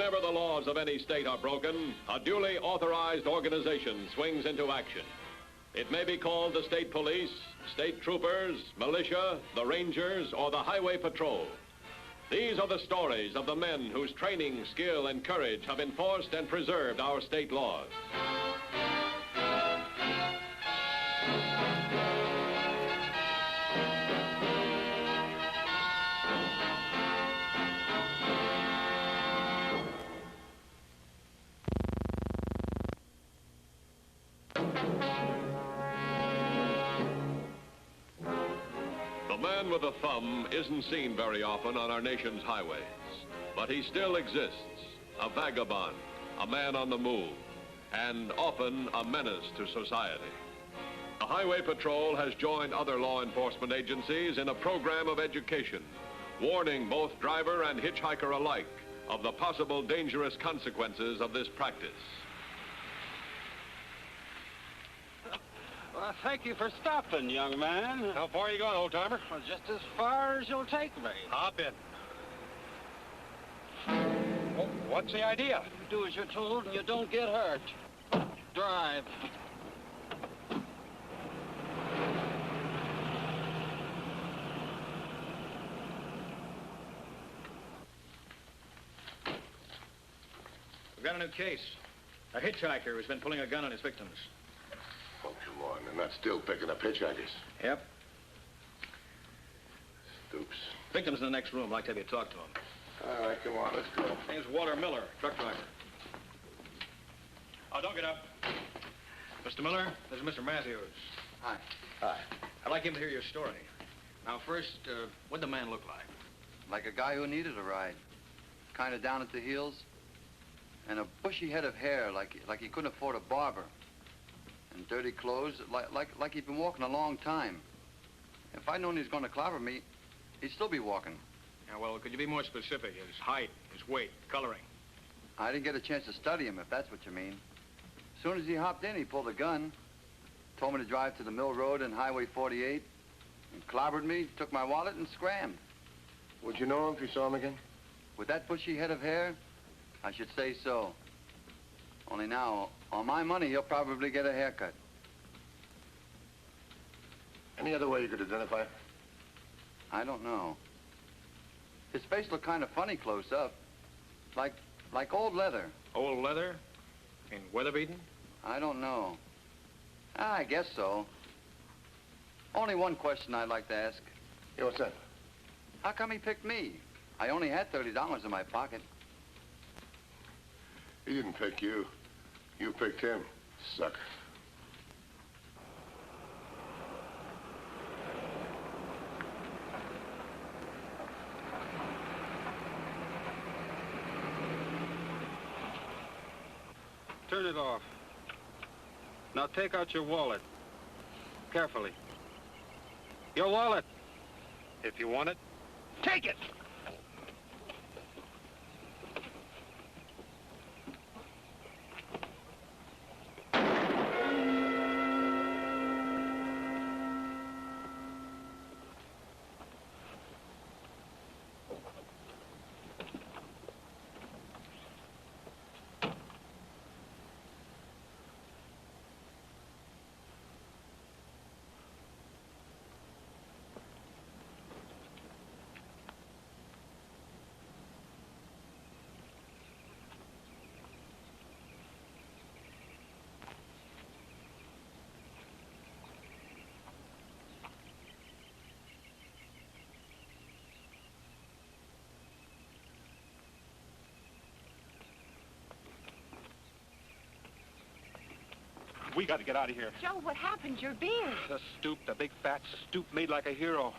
Whenever the laws of any state are broken, a duly authorized organization swings into action. It may be called the state police, state troopers, militia, the rangers, or the highway patrol. These are the stories of the men whose training, skill, and courage have enforced and preserved our state laws. The man with a thumb isn't seen very often on our nation's highways, but he still exists, a vagabond, a man on the move, and often a menace to society. The Highway Patrol has joined other law enforcement agencies in a program of education, warning both driver and hitchhiker alike of the possible dangerous consequences of this practice. Well, thank you for stopping, young man. How far are you going, old-timer? Well, just as far as you'll take me. Hop in. Well, what's the idea? You do as you're told and you don't get hurt. Drive. We've got a new case. A hitchhiker who's been pulling a gun on his victims. Oh, come on. They're not still picking up hitchhikers. Yep. Stoops. Victim's in the next room. I'd like to have you talk to him. All right, come on, let's go. Name's Walter Miller, truck driver. Oh, don't get up. Mr. Miller, this is Mr. Matthews. Hi. Hi. I'd like him to hear your story. Now, first, what'd the man look like? Like a guy who needed a ride. Kind of down at the heels. And a bushy head of hair, like he couldn't afford a barber. And dirty clothes, like he'd been walking a long time. If I'd known he was going to clobber me, he'd still be walking. Yeah, well, could you be more specific? His height, his weight, coloring. I didn't get a chance to study him, if that's what you mean. As soon as he hopped in, he pulled a gun, told me to drive to the Mill Road and Highway 48, and clobbered me, took my wallet, and scrammed. Would you know him if you saw him again? With that bushy head of hair, I should say so. Only now, on my money, he'll probably get a haircut. Any other way you could identify him? I don't know. His face looked kind of funny close up. Like old leather. Old leather? I mean, weather-beaten? I don't know. I guess so. Only one question I'd like to ask. Yeah, what's that? How come he picked me? I only had $30 in my pocket. He didn't pick you. You picked him, sucker. Turn it off. Now take out your wallet. Carefully. Your wallet. If you want it. Take it! We got to get out of here. Joe, what happened? Your beard. The stoop, the big fat stoop made like a hero.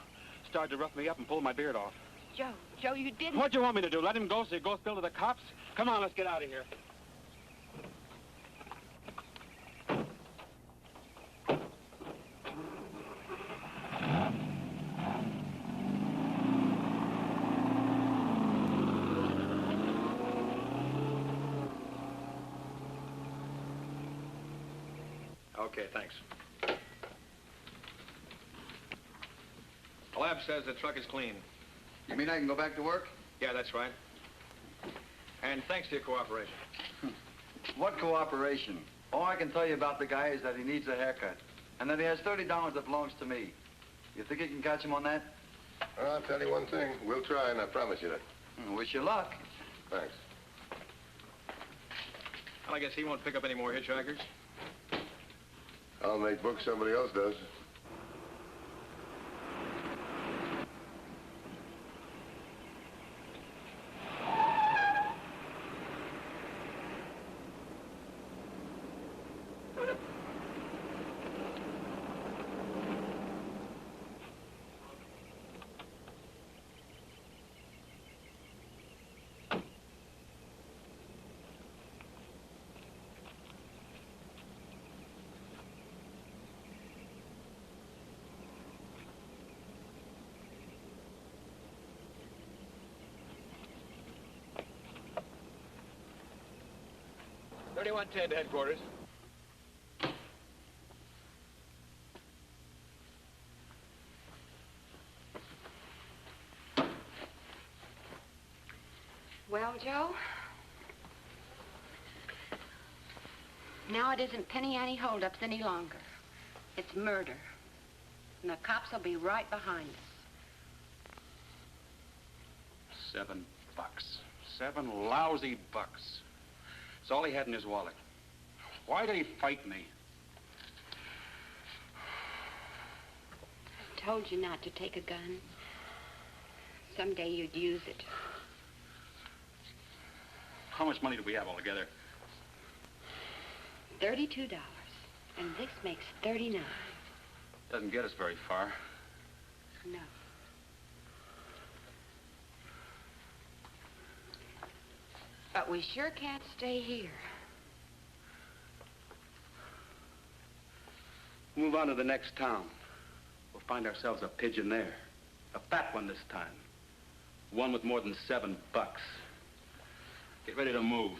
Started to rough me up and pull my beard off. Joe, you didn't... What'd you want me to do? Let him go so he goes bill to the cops? Come on, let's get out of here. Okay, thanks. The lab says the truck is clean. You mean I can go back to work? Yeah, that's right. And thanks to your cooperation. What cooperation? All I can tell you about the guy is that he needs a haircut. And that he has $30 that belongs to me. You think you can catch him on that? Well, I'll tell you one thing. We'll try, and I promise you that. Wish you luck. Thanks. Well, I guess he won't pick up any more hitchhikers. I'll make books somebody else does. $31.10 to headquarters. Well, Joe? Now it isn't penny ante holdups any longer. It's murder. And the cops will be right behind us. $7. $7 lousy bucks. It's all he had in his wallet. Why did he fight me? I told you not to take a gun. Someday you'd use it. How much money do we have altogether? $32. And this makes $39. Doesn't get us very far. No. But we sure can't stay here. Move on to the next town. We'll find ourselves a pigeon there. A fat one this time. One with more than $7. Get ready to move.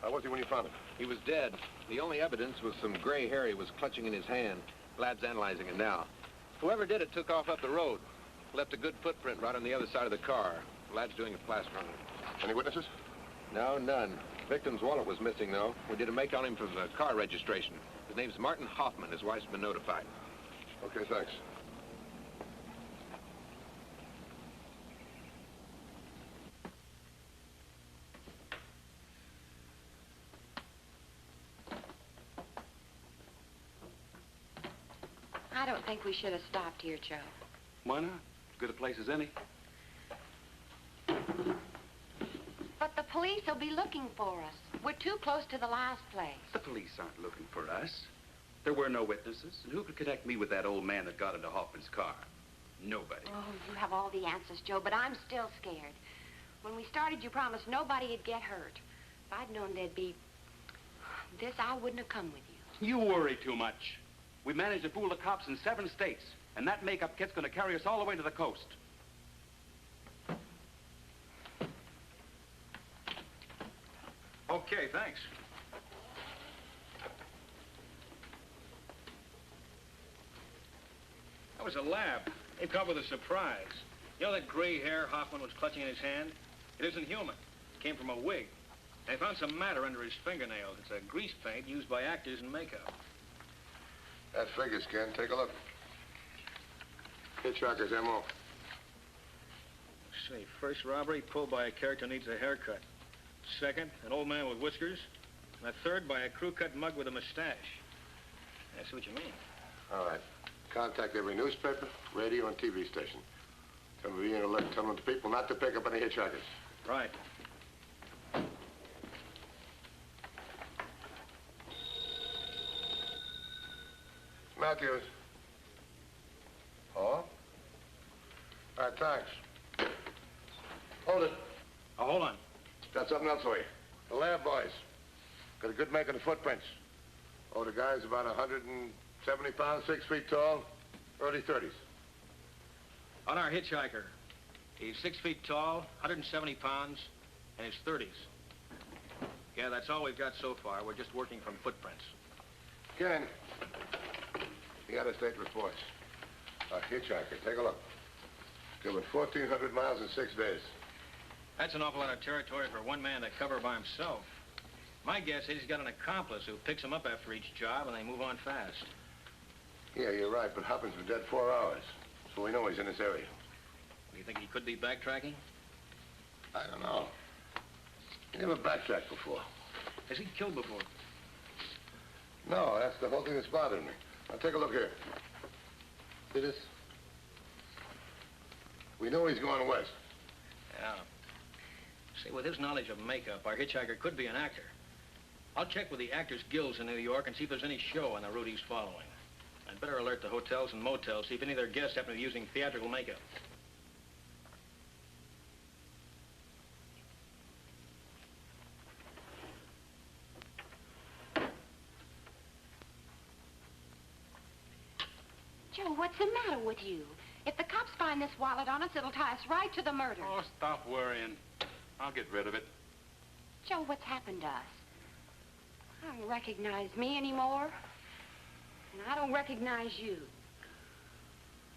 How was he when you found him? He was dead. The only evidence was some gray hair he was clutching in his hand. Lad's analyzing it now. Whoever did it took off up the road. Left a good footprint right on the other side of the car. Lad's doing a plaster on it. Any witnesses? No, none. Victim's wallet was missing, though. We did a make on him from the car registration. His name's Martin Hoffman. His wife's been notified. Okay, thanks. I don't think we should have stopped here, Joe. Why not? Good a place as any. But the police will be looking for us. We're too close to the last place. The police aren't looking for us. There were no witnesses. And who could connect me with that old man that got into Hoffman's car? Nobody. Oh, you have all the answers, Joe, but I'm still scared. When we started, you promised nobody'd get hurt. If I'd known there'd be this, I wouldn't have come with you. You worry too much. We managed to fool the cops in 7 states, and that makeup kit's going to carry us all the way to the coast. Okay, thanks. That was a lab. They've come up with a surprise. You know that gray hair Hoffman was clutching in his hand? It isn't human. It came from a wig. They found some matter under his fingernails. It's a grease paint used by actors in makeup. That figures, Ken. Take a look. Hitchhiker's M.O. Say, first robbery pulled by a character who needs a haircut. Second, an old man with whiskers. And a third by a crew-cut mug with a mustache. I see what you mean. All right. Contact every newspaper, radio, and TV station. Tell them to be in alert. Tell them to people not to pick up any hitchhikers. Right. Matthews. Oh? All right, thanks. Hold it. Oh, hold on. Got something else for you. The lab boys. Got a good make of the footprints. Oh, the guy's about 170 pounds, 6 feet tall, early 30s. On our hitchhiker. He's 6 feet tall, 170 pounds, and his 30s. Yeah, that's all we've got so far. We're just working from footprints. Ken, the out-of-state reports. A hitchhiker. Take a look. Driven 1,400 miles in 6 days. That's an awful lot of territory for one man to cover by himself. My guess is he's got an accomplice who picks him up after each job and they move on fast. Yeah, you're right, but Hopkins was dead 4 hours. So we know he's in this area. Do you think he could be backtracking? I don't know. He never backtracked before. Has he killed before? No, that's the whole thing that's bothering me. Now, take a look here. See this? We know he's going west. Yeah. See, with his knowledge of makeup, our hitchhiker could be an actor. I'll check with the Actors Guilds in New York and see if there's any show on the route he's following. I'd better alert the hotels and motels, see if any of their guests happen to be using theatrical makeup. Joe, what's the matter with you? If the cops find this wallet on us, it'll tie us right to the murder. Oh, stop worrying. I'll get rid of it. Joe, what's happened to us? I don't recognize me anymore. And I don't recognize you.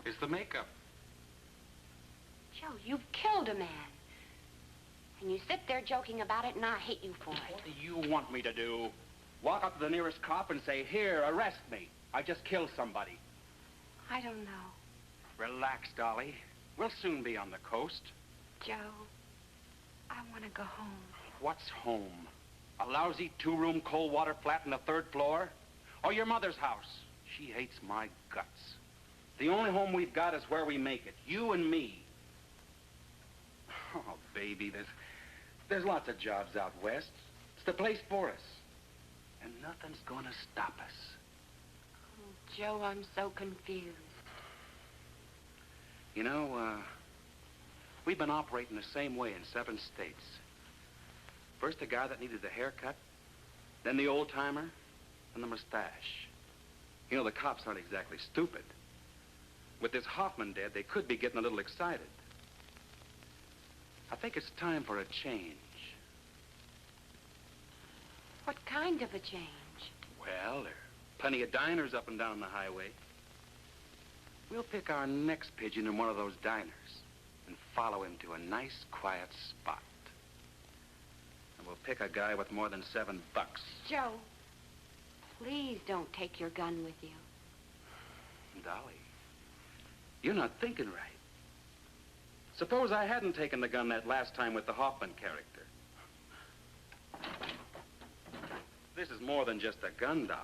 It's the makeup. Joe, you've killed a man. And you sit there joking about it, and I hate you for it. What do you want me to do? Walk up to the nearest cop and say, here, arrest me. I just killed somebody. I don't know. Relax, Dolly. We'll soon be on the coast. Joe, I want to go home. What's home? A lousy 2-room cold water flat on the 3rd floor? Or your mother's house? She hates my guts. The only home we've got is where we make it. You and me. Oh, baby, there's lots of jobs out west. It's the place for us. And nothing's gonna stop us. Oh, Joe, I'm so confused. You know, we've been operating the same way in 7 states. First the guy that needed the haircut, then the old-timer, and the mustache. You know, the cops aren't exactly stupid. With this Hoffman dead, they could be getting a little excited. I think it's time for a change. What kind of a change? Well, there are plenty of diners up and down the highway. We'll pick our next pigeon in one of those diners and follow him to a nice, quiet spot. And we'll pick a guy with more than $7. Joe, please don't take your gun with you. Dolly, you're not thinking right. Suppose I hadn't taken the gun that last time with the Hoffman character. This is more than just a gun, Dolly.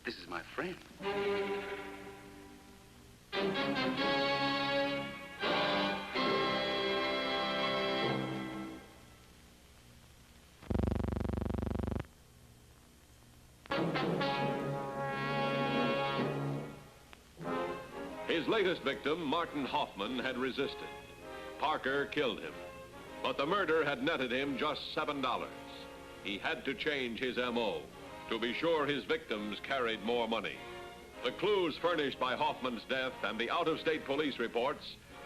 This is my friend. His latest victim, Martin Hoffman, had resisted. Parker killed him. But the murder had netted him just $7. He had to change his M.O. to be sure his victims carried more money. The clues furnished by Hoffman's death and the out-of-state police reports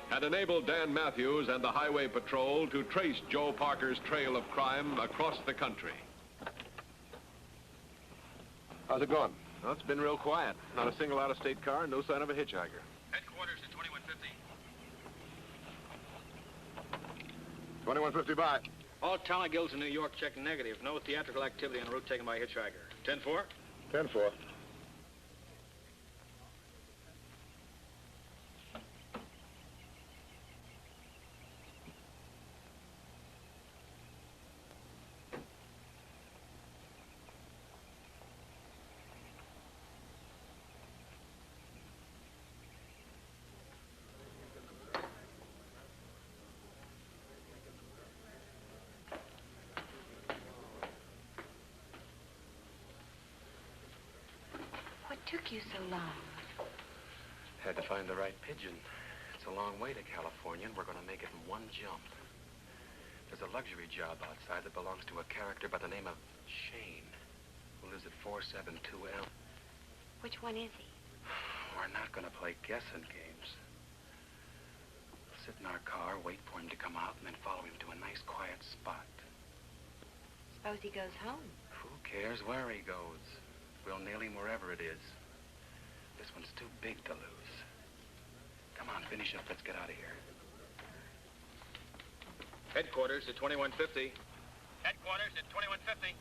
had enabled Dan Matthews and the Highway Patrol to trace Joe Parker's trail of crime across the country. How's it going? Well, it's been real quiet. Not a single out-of-state car and no sign of a hitchhiker. Headquarters to 2150. 2150 by. All talent guilds in New York checked negative. No theatrical activity on the route taken by a hitchhiker. 10-4? 10-4. What took you so long? Had to find the right pigeon. It's a long way to California, and we're going to make it in one jump. There's a luxury job outside that belongs to a character by the name of Shane, who lives at 472L. Which one is he? We're not going to play guessing games. sit in our car, wait for him to come out, and then follow him to a nice, quiet spot. Suppose he goes home. Who cares where he goes? We'll nail him wherever it is. This one's too big to lose. Come on, finish up. Let's get out of here. Headquarters at 2150. Headquarters at 2150.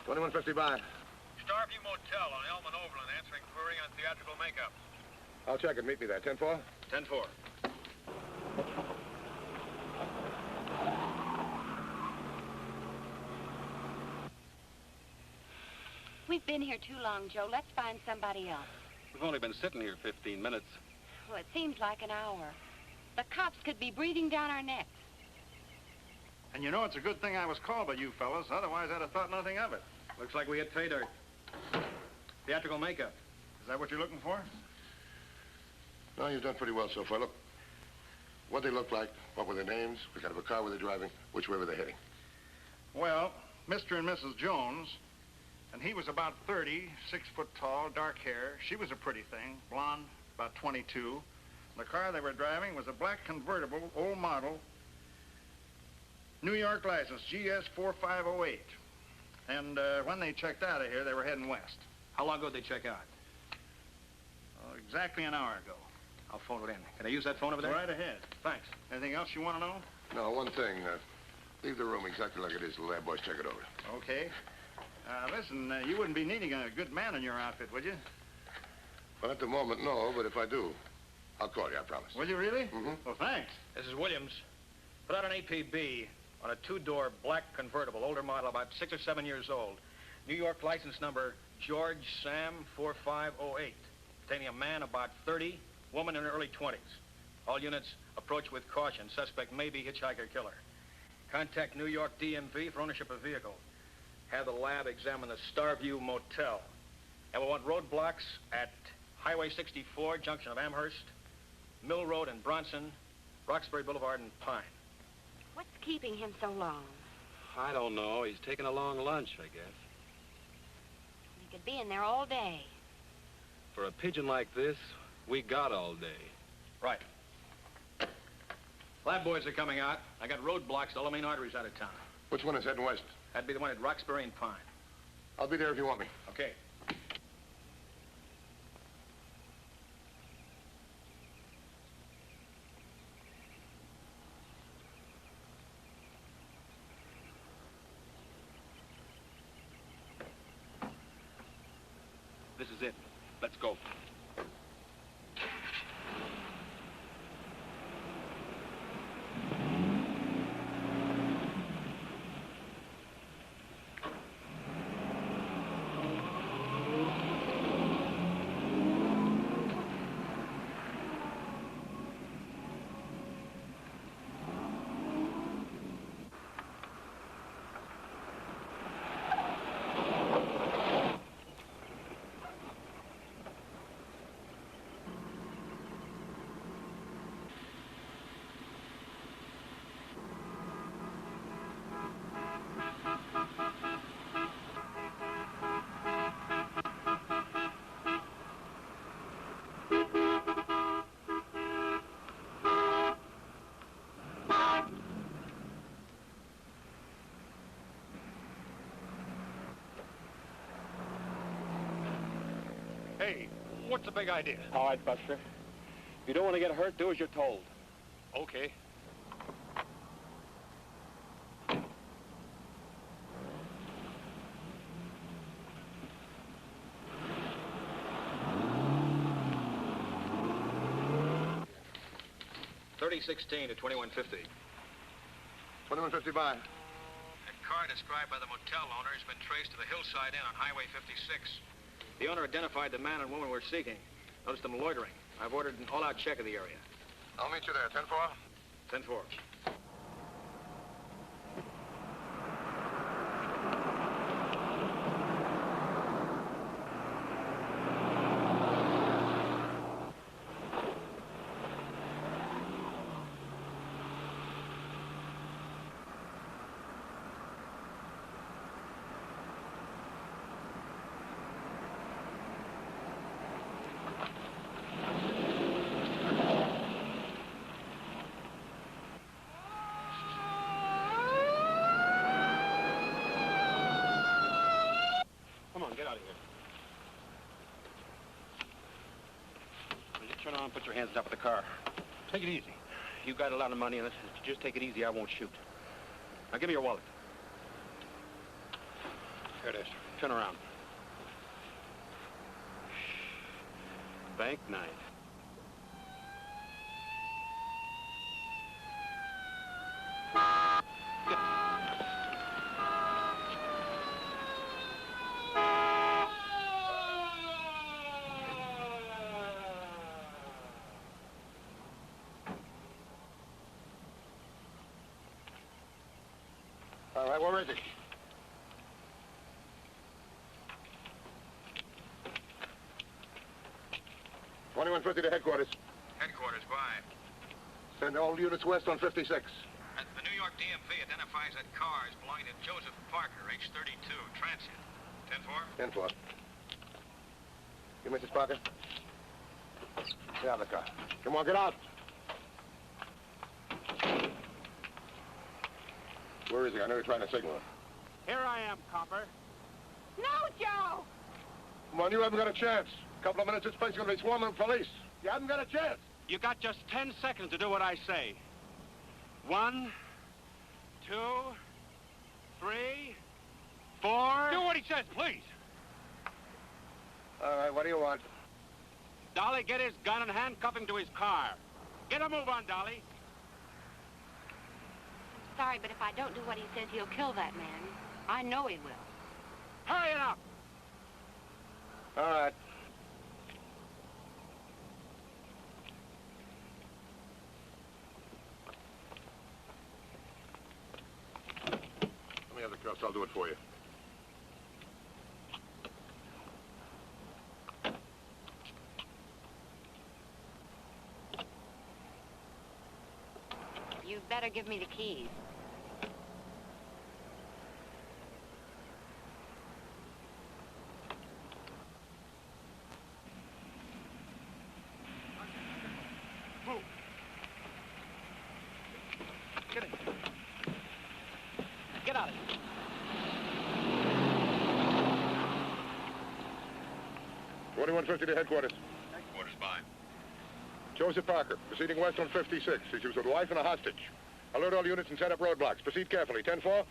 2150 by. Starview Motel on Elm and Overland, answering query on theatrical makeup. I'll check it. Meet me there. 10-4? 10-4. We've been here too long, Joe. Let's find somebody else. We've only been sitting here 15 minutes. Well, it seems like an hour. The cops could be breathing down our necks. And you know, it's a good thing I was called by you fellas. Otherwise, I'd have thought nothing of it. Looks like we hit pay dirt. Theatrical makeup. Is that what you're looking for? No, you've done pretty well so far. Look, what they look like, what were their names, what kind of a car were they driving, which way were they heading? Well, Mr. and Mrs. Jones, and he was about 30, 6 foot tall, dark hair. She was a pretty thing, blonde, about 22. The car they were driving was a black convertible, old model, New York license, S04E27. And when they checked out of here, they were heading west. How long ago did they check out? Oh, exactly an hour ago. I'll phone it in. Can I use that phone over there? Right ahead. Thanks. Anything else you want to know? No, one thing. Leave the room exactly like it is. The lab boys check it over. Okay. Listen, you wouldn't be needing a good man in your outfit, would you? Well, at the moment, no, but if I do, I'll call you, I promise. Will you really? Mm-hmm. Well, thanks. This is Williams. Put out an APB on a two-door black convertible, older model, about 6 or 7 years old. New York license number George Sam 4508. Containing a man about 30, woman in her early 20s. All units approach with caution. Suspect may be hitchhiker killer. Contact New York DMV for ownership of vehicle. Have the lab examine the Starview Motel. And we want roadblocks at Highway 64, junction of Amherst, Mill Road and Bronson, Roxbury Boulevard and Pine. What's keeping him so long? I don't know. He's taking a long lunch, I guess. He could be in there all day. For a pigeon like this, we got all day. Right. Lab boys are coming out. I got roadblocks to all the main arteries out of town. Which one is heading west? That'd be the one at Roxbury and Pine. I'll be there if you want me. Okay. This is it. Let's go. Hey, what's the big idea? All right, Buster. If you don't want to get hurt, do as you're told. Okay. $30.16 to 2150. 2150 by. That car described by the motel owner has been traced to the Hillside Inn on Highway 56. The owner identified the man and woman we're seeking. Noticed them loitering. I've ordered an all-out check of the area. I'll meet you there. 10-4? 10-4. Turn around and put your hands up the car. Take it easy. You got a lot of money in it. Just take it easy. I won't shoot. Now, give me your wallet. Here it is. Turn around. Bank night. All right, where is he? $21.50 to headquarters. Headquarters, why? Send all units west on 56. The New York DMV identifies that car as belonging to Joseph Parker, age 32, transient. 10-4? 10-4. You, Mrs. Parker? Get out of the car. Come on, get out. Where is he? I know you're trying to signal him. Here I am, copper. No, Joe! Come on, you haven't got a chance. A couple of minutes, this place is going to be swarming with police. You haven't got a chance. You got just 10 seconds to do what I say. 1, 2, 3, 4... Do what he says, please. All right, what do you want? Dolly, get his gun and handcuff him to his car. Get a move on, Dolly. Sorry, but if I don't do what he says, he'll kill that man. I know he will. Hurry it up. All right. Let me have the cuffs. I'll do it for you. You'd better give me the keys. Move. Get in. Get out of here. $21.50 to headquarters. Headquarters, by. Joseph Parker, proceeding west on 56. Issues with a wife and a hostage. Alert all units and set up roadblocks. Proceed carefully. 10-4. 10-4.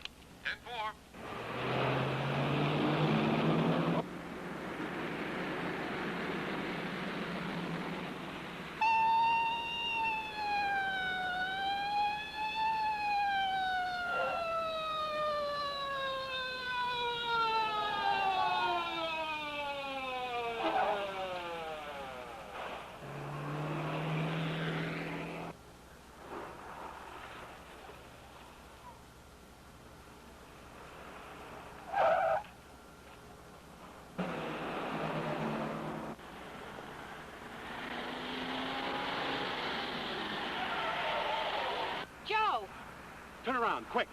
Joe! Turn around, quick.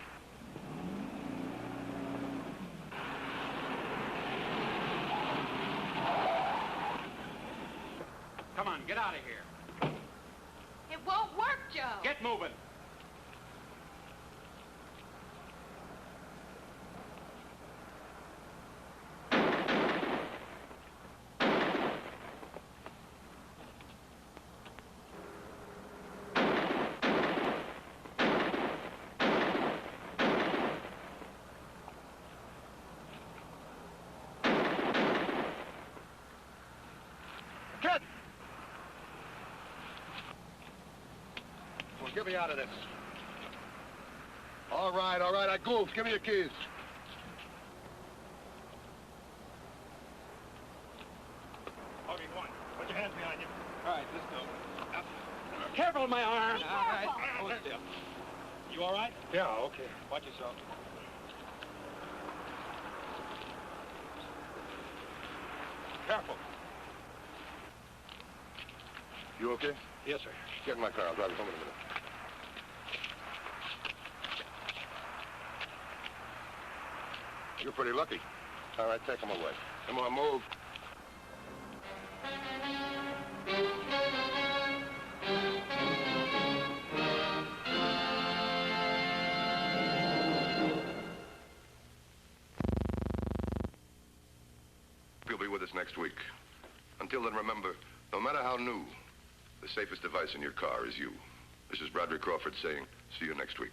Come on, get out of here. It won't work, Joe! Get moving. Kid! Well, get me out of this. All right, I goofed. Give me your keys. Okay, one. Put your hands behind you. All right, let's go. Careful with my arm. Be careful. Hold still. You all right? Yeah, okay. Watch yourself. Careful. You okay? Yes, sir. Get in my car. I'll drive you home in a minute. You're pretty lucky. All right, take him away. Come on, move. You'll be with us next week. Until then, remember, no matter how new, The safest device in your car is you. This is Broderick Crawford saying, see you next week.